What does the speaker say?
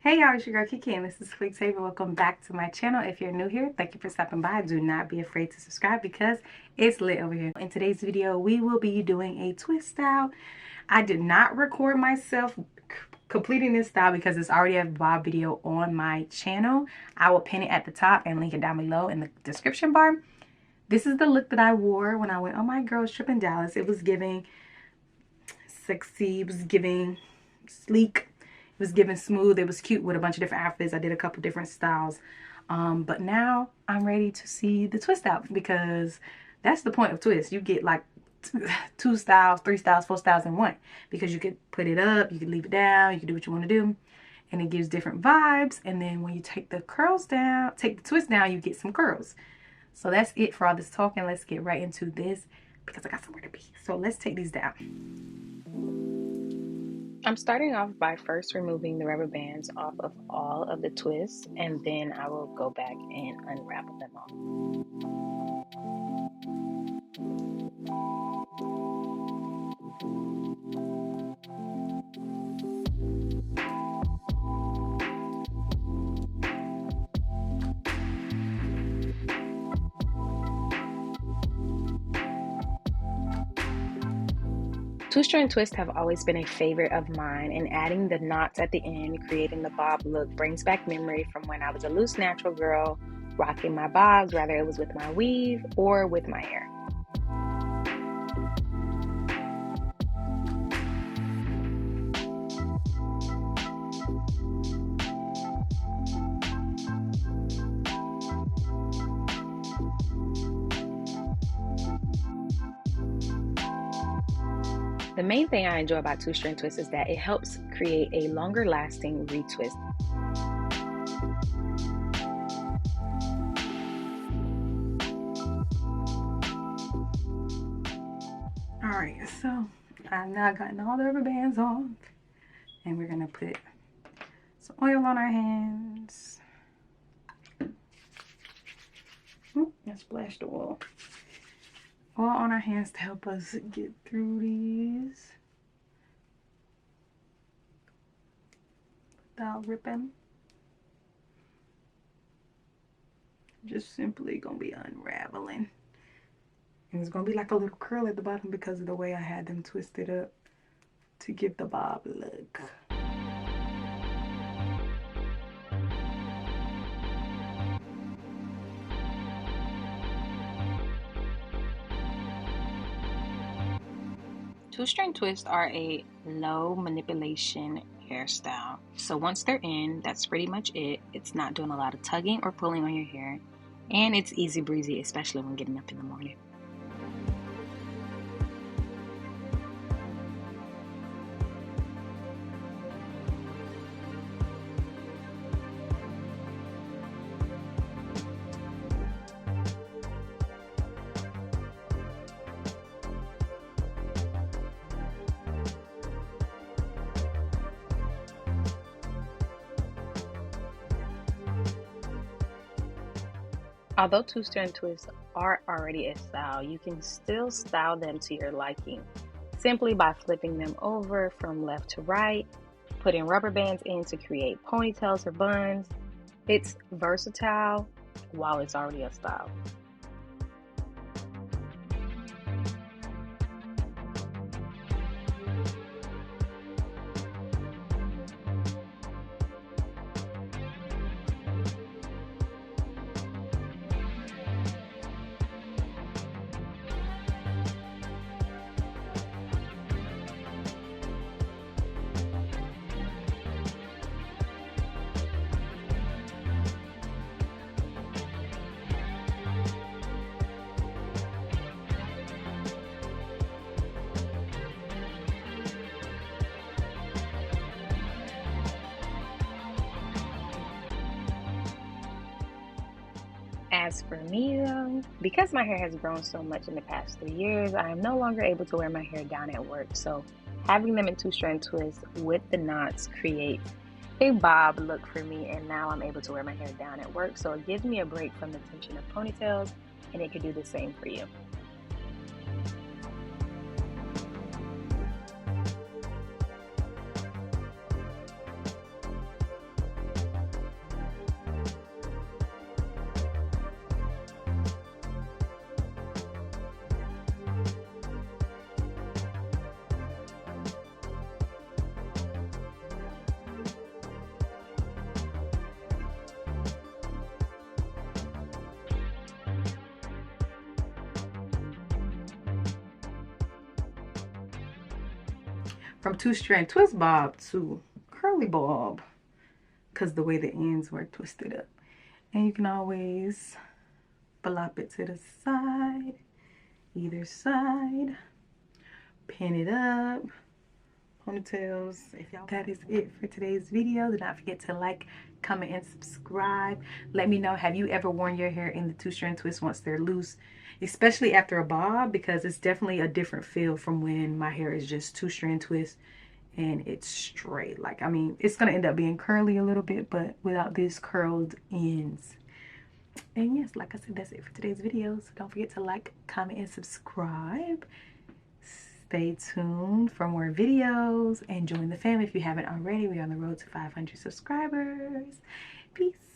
Hey y'all, it's your girl Kiki and this is Quick Saver. Welcome back to my channel. If you're new here, thank you for stopping by. Do not be afraid to subscribe because it's lit over here. In today's video, we will be doing a twist style. I did not record myself completing this style because it's already a bob video on my channel. I will pin it at the top and link it down below in the description bar. This is the look that I wore when I went on my girls trip in Dallas. It was giving sexy, it was giving sleek, it was giving smooth. It was cute with a bunch of different outfits. I did a couple different styles, but now I'm ready to see the twist out because that's the point of twist. You get like two styles, three styles, four styles in one, because you could put it up, you could leave it down, you can do what you want to do, and it gives different vibes. And then when you take the curls down, take the twist down, you get some curls. So that's it for all this talking. Let's get right into this because I got somewhere to be. So let's take these down. I'm starting off by first removing the rubber bands off of all of the twists, and then I will go back and unravel them all. Two-strand twists have always been a favorite of mine, and adding the knots at the end, creating the bob look, brings back memory from when I was a loose natural girl rocking my bobs, whether it was with my weave or with my hair. The main thing I enjoy about two-strand twists is that it helps create a longer lasting retwist. Alright, so I've now gotten all the rubber bands off, and we're going to put some oil on our hands. And splash the oil on our hands to help us get through these without ripping. Just simply gonna be unraveling, and it's gonna be like a little curl at the bottom because of the way I had them twisted up to give the bob look. Two-strand twists are a low manipulation hairstyle. So once they're in, that's pretty much it. It's not doing a lot of tugging or pulling on your hair. And it's easy breezy, especially when getting up in the morning. Although two-strand twists are already a style, you can still style them to your liking simply by flipping them over from left to right, putting rubber bands in to create ponytails or buns. It's versatile while it's already a style. As for me though, because my hair has grown so much in the past 3 years, I am no longer able to wear my hair down at work. So having them in two-strand twists with the knots creates a bob look for me, and now I'm able to wear my hair down at work. So it gives me a break from the tension of ponytails, and it could do the same for you. from two-strand twist bob to curly bob, because the way the ends were twisted up. And you can always flop it to the side, either side, pin it up, ponytails. That is it for today's video. Do not forget to like, comment, and subscribe. Let me know, have you ever worn your hair in the two-strand twist once they're loose, especially after a bob, because it's definitely a different feel from when my hair is just two-strand twist and it's straight. Like, I mean, it's gonna end up being curly a little bit, but without these curled ends. And yes, like I said, that's it for today's video. So don't forget to like, comment, and subscribe. Stay tuned for more videos and join the fam if you haven't already. We're on the road to 500 subscribers. Peace.